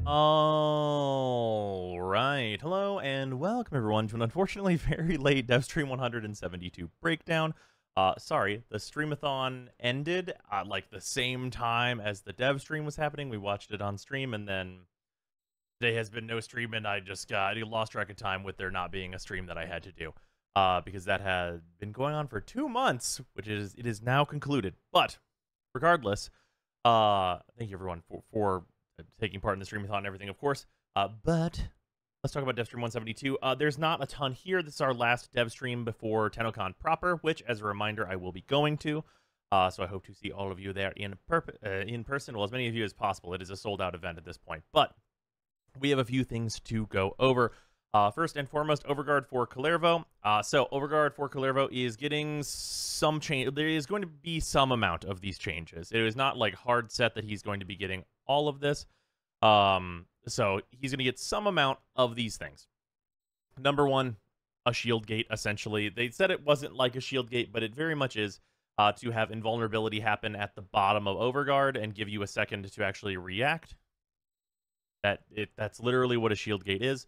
All right. Hello and welcome everyone to an unfortunately very late Devstream 172 breakdown. Sorry, the streamathon ended at like the same time as the Devstream was happening. We watched it on stream, and then today has been no stream, and I lost track of time with there not being a stream that I had to do. Because that had been going on for 2 months, it is now concluded. But regardless, thank you everyone for taking part in the streamathon and everything, of course. But let's talk about Devstream 172. There's not a ton here. This is our last Devstream before Tennocon proper, which, as a reminder, I will be going to. So I hope to see all of you there in person. Well, as many of you as possible. It is a sold-out event at this point. But we have a few things to go over. First and foremost, Overguard for Kullervo. So Overguard for Kullervo is getting some change. There is going to be some amount of these changes. It is not like hard set that he's going to be getting all of this. So he's going to get some amount of these things. Number one, a shield gate, essentially. They said it wasn't like a shield gate, but it very much is, to have invulnerability happen at the bottom of Overguard and give you a second to actually react. That's literally what a shield gate is.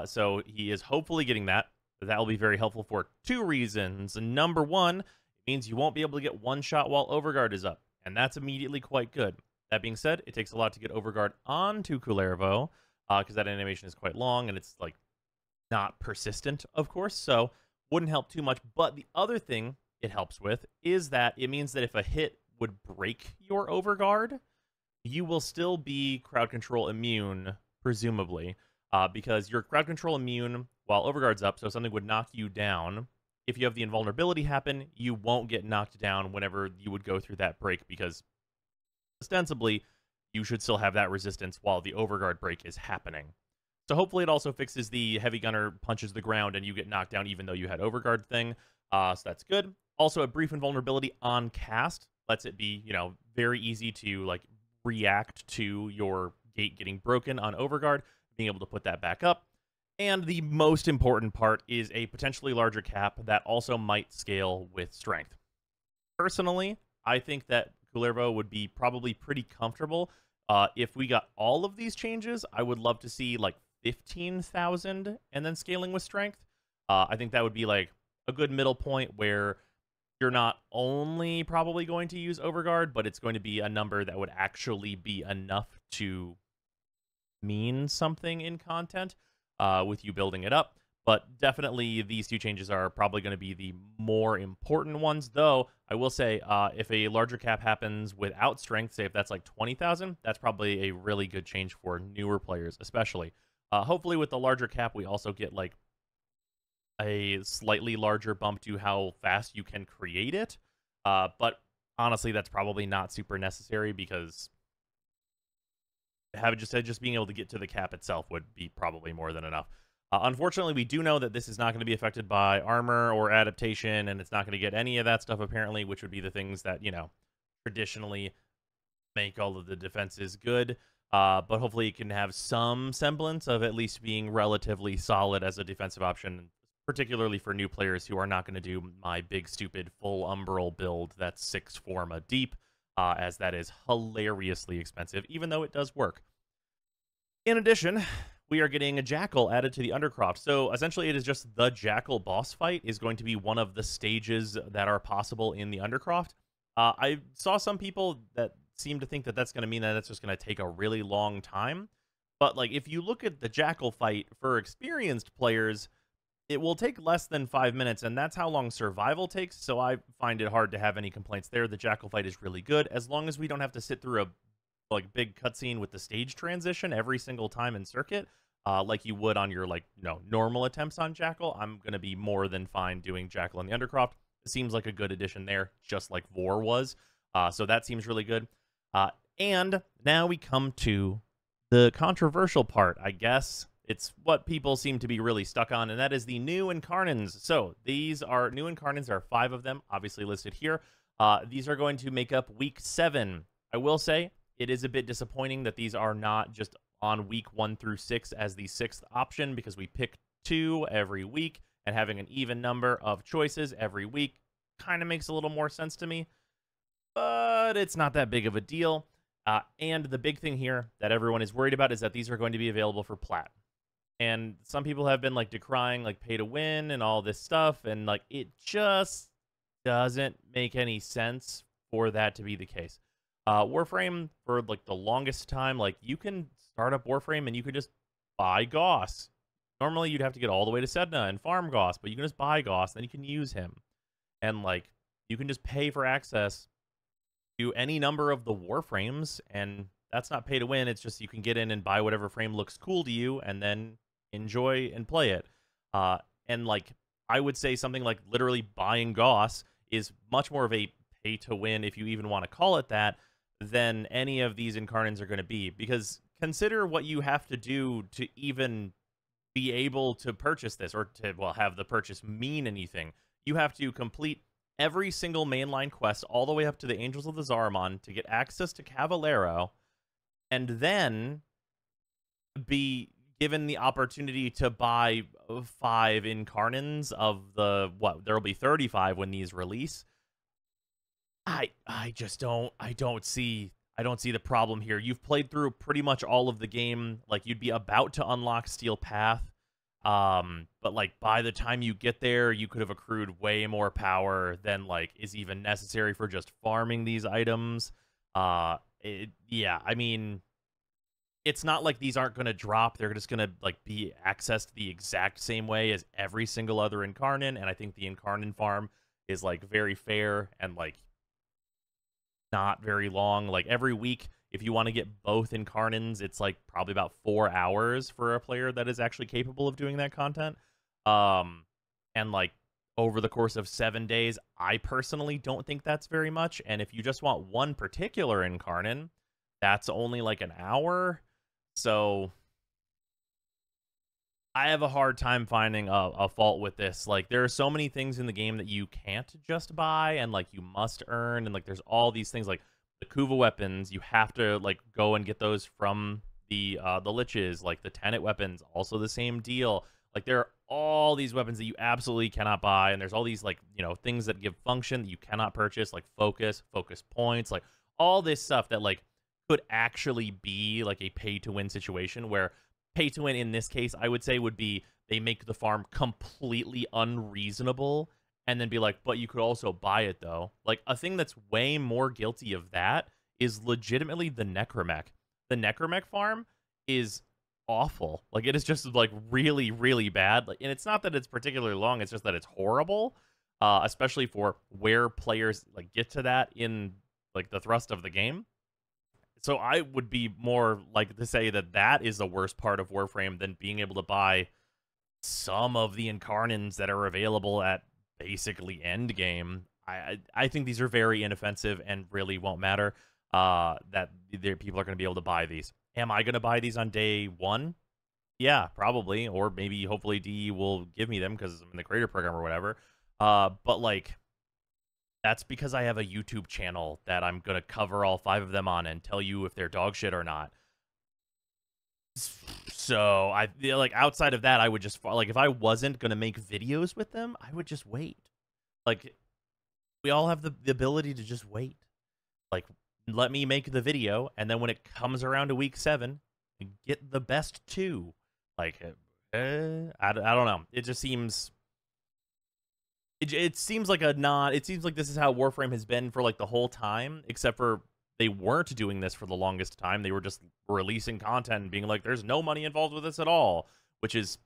So he is hopefully getting that. That will be very helpful for two reasons. Number one, it means you won't be able to get one shot while Overguard is up, and that's immediately quite good. That being said, it takes a lot to get Overguard onto Kullervo, because that animation is quite long, and it's like not persistent, of course, so wouldn't help too much. But the other thing it helps with is that it means that if a hit would break your Overguard, you will still be crowd control immune, presumably. Because you're crowd control immune while Overguard's up, so if something would knock you down, if you have the invulnerability happen, you won't get knocked down whenever you would go through that break, because ostensibly, you should still have that resistance while the Overguard break is happening. So hopefully it also fixes the heavy gunner punches the ground and you get knocked down even though you had Overguard thing. So that's good. Also, a brief invulnerability on cast lets it be, very easy to like react to your gate getting broken on Overguard, being able to put that back up. And the most important part is a potentially larger cap that also might scale with strength. Personally, I think that Kullervo would be probably pretty comfortable if we got all of these changes. I would love to see like 15,000 and then scaling with strength. I think that would be like a good middle point where you're not only probably going to use Overguard, but it's going to be a number that would actually be enough to mean something in content with you building it up. But definitely these two changes are probably going to be the more important ones, though I will say if a larger cap happens without strength, say if that's like 20,000, that's probably a really good change for newer players especially. Hopefully with the larger cap we also get like a slightly larger bump to how fast you can create it, but honestly that's probably not super necessary, because just being able to get to the cap itself would be probably more than enough. Unfortunately, we do know that this is not going to be affected by armor or adaptation, and it's not going to get any of that stuff, apparently, which would be the things that, traditionally make all of the defenses good. But hopefully it can have some semblance of at least being relatively solid as a defensive option, particularly for new players who are not going to do my big, stupid, full umbral build that's 6 Forma deep, as that is hilariously expensive, even though it does work. In addition, we are getting a Jackal added to the Undercroft. So essentially it is just the Jackal boss fight is going to be one of the stages that are possible in the Undercroft. I saw some people that seem to think that that's going to mean that it's just going to take a really long time. But like if you look at the Jackal fight for experienced players, it will take less than 5 minutes, and that's how long survival takes, so I find it hard to have any complaints there. The Jackal fight is really good, as long as we don't have to sit through a big cutscene with the stage transition every single time in circuit, like you would on your normal attempts on Jackal. I'm going to be more than fine doing Jackal in the Undercroft. It seems like a good addition there, just like Vor was, so that seems really good. And now we come to the controversial part, I guess. It's what people seem to be really stuck on, and that is the new INCARNONS. So these are new INCARNONS. There are 5 of them, obviously listed here. These are going to make up week 7. I will say it is a bit disappointing that these are not just on week 1 through 6 as the 6th option, because we pick 2 every week, and having an even number of choices every week kind of makes a little more sense to me. But it's not that big of a deal. And the big thing here that everyone is worried about is that these are going to be available for plat. And some people have been like decrying like pay to win and all this stuff, and like it just doesn't make any sense for that to be the case. Warframe, for like the longest time, like you can start up Warframe and you can just buy Goss. Normally you'd have to get all the way to Sedna and farm Goss, but you can just buy Goss and then you can use him. And like you can just pay for access to any number of the Warframes, and that's not pay to win. It's just you can get in and buy whatever frame looks cool to you and then enjoy and play it. And like I would say something like literally buying Goss is much more of a pay to win, if you even want to call it that, than any of these Incarnons are going to be. Because consider what you have to do to even be able to purchase this, or to, well, have the purchase mean anything. You have to complete every single mainline quest all the way up to the Angels of the Zaramon to get access to Cavalero, and then be given the opportunity to buy 5 Incarnons of the, what, there'll be 35 when these release. I don't see the problem here. You've played through pretty much all of the game. Like, you'd be about to unlock Steel Path. But like by the time you get there, you could have accrued way more power than like is even necessary for just farming these items. Yeah, I mean, it's not like these aren't going to drop. They're just going to like be accessed the exact same way as every single other Incarnon, and I think the Incarnon farm is like very fair and like not very long. Like every week, if you want to get both Incarnons, it's like probably about 4 hours for a player that is actually capable of doing that content. And like over the course of 7 days, I personally don't think that's very much. And if you just want one particular Incarnon, that's only like an hour. So I have a hard time finding a fault with this. Like, there are so many things in the game that you can't just buy and like you must earn, and like there's all these things like the Kuva weapons, you have to like go and get those from the liches. Like the Tenet weapons, also the same deal. Like there are all these weapons that you absolutely cannot buy, and there's all these like, you know, things that give function that you cannot purchase, like focus points, like all this stuff that like could actually be like a pay to win situation, where pay to win in this case, I would say, would be they make the farm completely unreasonable and then be like, but you could also buy it though. Like a thing that's way more guilty of that is legitimately the Necromech. The Necromech farm is awful. Like it is just like really, really bad. Like, and it's not that it's particularly long, it's just that it's horrible. Especially for where players like get to that in like the thrust of the game. So I would be more like to say that that is the worst part of Warframe than being able to buy some of the Incarnons that are available at basically end game. I think these are very inoffensive and really won't matter that people are going to be able to buy these. Am I going to buy these on day 1? Yeah, probably. Or maybe hopefully DE will give me them because I'm in the creator program or whatever. But like, that's because I have a YouTube channel that I'm going to cover all 5 of them on and tell you if they're dog shit or not. So, I like outside of that, I would just, like, if I wasn't going to make videos with them, I would just wait. Like, we all have the ability to just wait. Like, let me make the video, and then when it comes around to week 7, get the best 2. Like, I don't know. It just seems... It seems like it seems like this is how Warframe has been for like the whole time, except for they weren't doing this for the longest time. They were just releasing content and being like, there's no money involved with this at all, which is,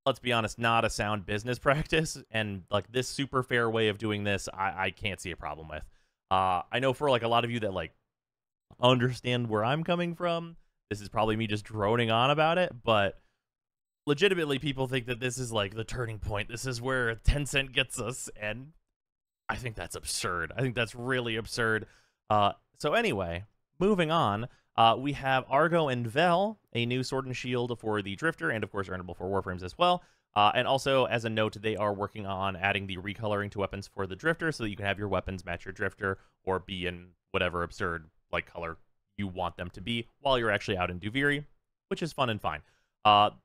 let's be honest, not a sound business practice. And like this super fair way of doing this, I can't see a problem with. I know for like a lot of you that like understand where I'm coming from, this is probably me just droning on about it, but legitimately, people think that this is like the turning point. This is where Tencent gets us, and I think that's absurd. I think that's really absurd. So anyway, moving on, we have Argo and Vel, a new sword and shield for the Drifter, and of course earnable for Warframes as well. And also, as a note, they are working on adding the recoloring to weapons for the Drifter, so that you can have your weapons match your Drifter, or be in whatever absurd like color you want them to be while you're actually out in Duviri, which is fun and fine.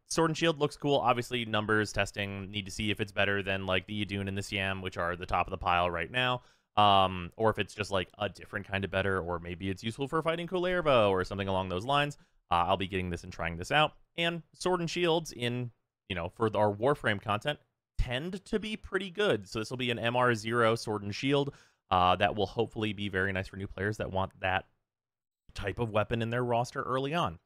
Sword and Shield looks cool. Obviously, numbers testing, need to see if it's better than like the Yadun and the Siam, which are the top of the pile right now. or if it's just like a different kind of better, or maybe it's useful for fighting Kullervo or something along those lines. I'll be getting this and trying this out. And sword and shields in, for our Warframe content tend to be pretty good. So this will be an MR0 sword and shield that will hopefully be very nice for new players that want that type of weapon in their roster early on.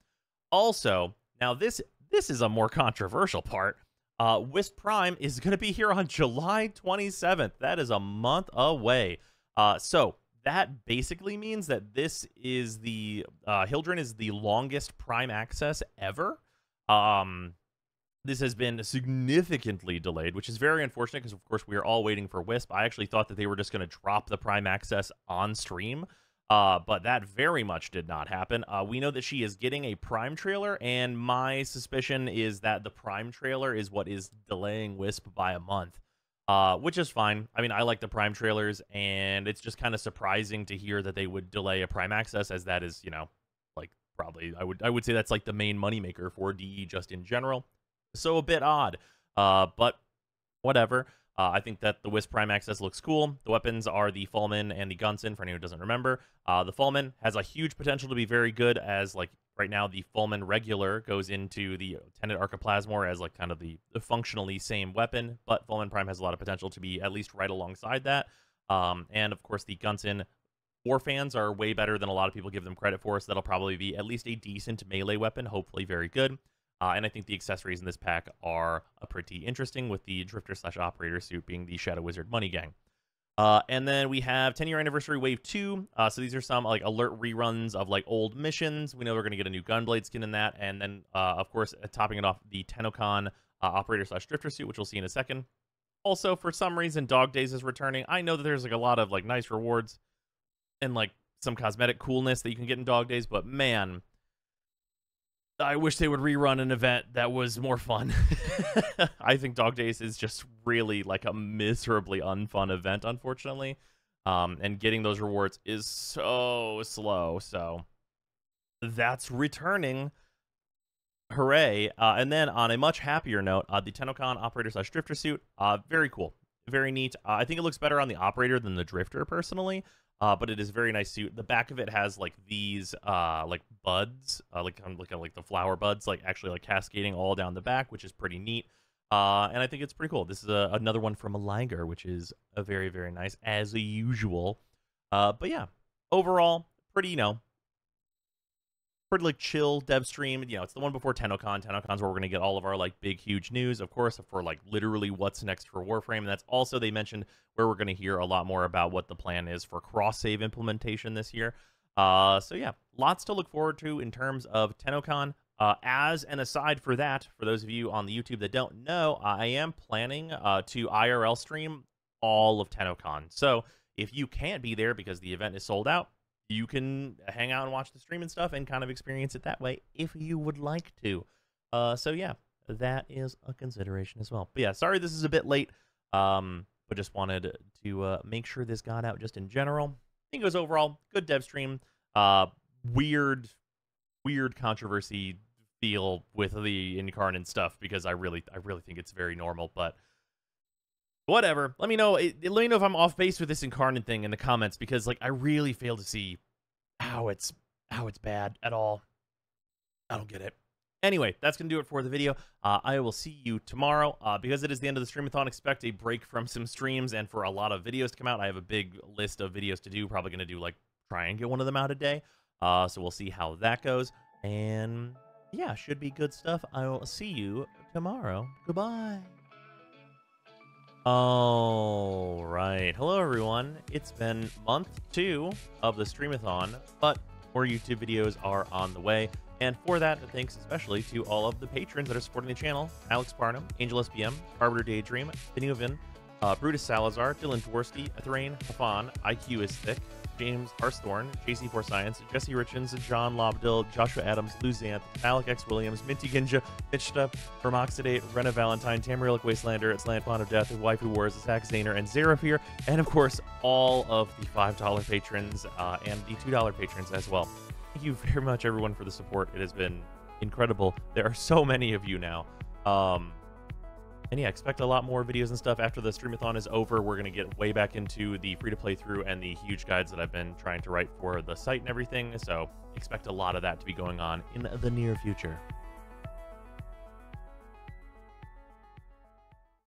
Also, now this is a more controversial part. Wisp Prime is going to be here on July 27th. That is a month away. So that basically means that this is the Hildren is the longest Prime access ever. This has been significantly delayed, which is very unfortunate because, of course, we are all waiting for Wisp. I actually thought that they were just going to drop the Prime access on stream, but that very much did not happen. We know that she is getting a Prime trailer, and my suspicion is that the Prime trailer is what is delaying Wisp by a month, which is fine. I mean, I like the Prime trailers, and it's just kind of surprising to hear that they would delay a Prime access, as that is, like probably I would say that's like the main moneymaker for DE just in general. So a bit odd, but whatever. I think that the Wisp Prime access looks cool. The weapons are the Fallman and the Gunson, for anyone who doesn't remember. The Fallman has a huge potential to be very good, as like right now the Fallman regular goes into the Tenet Archiplasmor as like kind of the functionally same weapon, but Fallman Prime has a lot of potential to be at least right alongside that. And of course the Gunson War fans are way better than a lot of people give them credit for, so that'll probably be at least a decent melee weapon, hopefully very good. And I think the accessories in this pack are pretty interesting, with the Drifter/Operator suit being the Shadow Wizard Money Gang. And then we have 10-year anniversary Wave 2. So these are some like alert reruns of like old missions. We know we're going to get a new Gunblade skin in that. And then, of course, topping it off, the Tennocon Operator/Drifter suit, which we'll see in a second. Also, for some reason, Dog Days is returning. I know that there's like a lot of like nice rewards and like some cosmetic coolness that you can get in Dog Days, but man, I wish they would rerun an event that was more fun. I think Dog Days is just really like a miserably unfun event, unfortunately. And getting those rewards is so slow. So that's returning. Hooray. And then on a much happier note, the Tennocon Operator/Drifter suit. Very cool. Very neat. I think it looks better on the Operator than the Drifter, personally. But it is a very nice suit. The back of it has like these like buds, like the flower buds, like actually like cascading all down the back, which is pretty neat. And I think it's pretty cool. This is another one from a Liger, which is a very, very nice, as usual. But yeah, overall, pretty, pretty like chill Devstream. It's the one before Tennocon. Tennocon's where we're gonna get all of our like big, huge news, of course, for like literally what's next for Warframe. And that's also, they mentioned, where we're gonna hear a lot more about what the plan is for cross-save implementation this year. So yeah, lots to look forward to in terms of Tennocon. As an aside for that, for those of you on the YouTube that don't know, I am planning to IRL stream all of Tennocon. So if you can't be there because the event is sold out, you can hang out and watch the stream and stuff and kind of experience it that way if you would like to. So yeah, that is a consideration as well. But yeah, sorry this is a bit late, but just wanted to make sure this got out just in general. I think it was overall good dev stream. Weird controversy feel with the INCARNONS stuff, because I really think it's very normal, but whatever. Let me know if I'm off base with this INCARNONS thing in the comments, because like I really fail to see how it's bad at all. I don't get it. Anyway, that's going to do it for the video. I will see you tomorrow. Because it is the end of the streamathon, expect a break from some streams and for a lot of videos to come out. I have a big list of videos to do. Probably going to do like try and get one of them out a day. So we'll see how that goes. And yeah, should be good stuff. I will see you tomorrow. Goodbye. All right. Hello, everyone. It's been month 2 of the streamathon, but more YouTube videos are on the way. And for that, thanks especially to all of the patrons that are supporting the channel: Alex Barnum, Angel SBM, Arbiter Daydream, Benuvin, Brutus Salazar, Dylan Dworsky, Ethrain, Hafan, IQ is Thick, James Harsthorne, JC4 Science, Jesse Richens, John Lobdill, Joshua Adams, Luzanth, Alec X. Williams, Minty Ginja, Mitchta, Vermoxidate, Rena Valentine, Tamrielic Wastelander, It's Land Pond of Death, Waifu Wars, Zach Zaner, and Zeraphir, and of course, all of the $5 patrons and the $2 patrons as well. Thank you very much, everyone, for the support. It has been incredible. There are so many of you now. And yeah, expect a lot more videos and stuff after the streamathon is over. We're going to get way back into the free-to-play through and the huge guides that I've been trying to write for the site and everything. So expect a lot of that to be going on in the near future.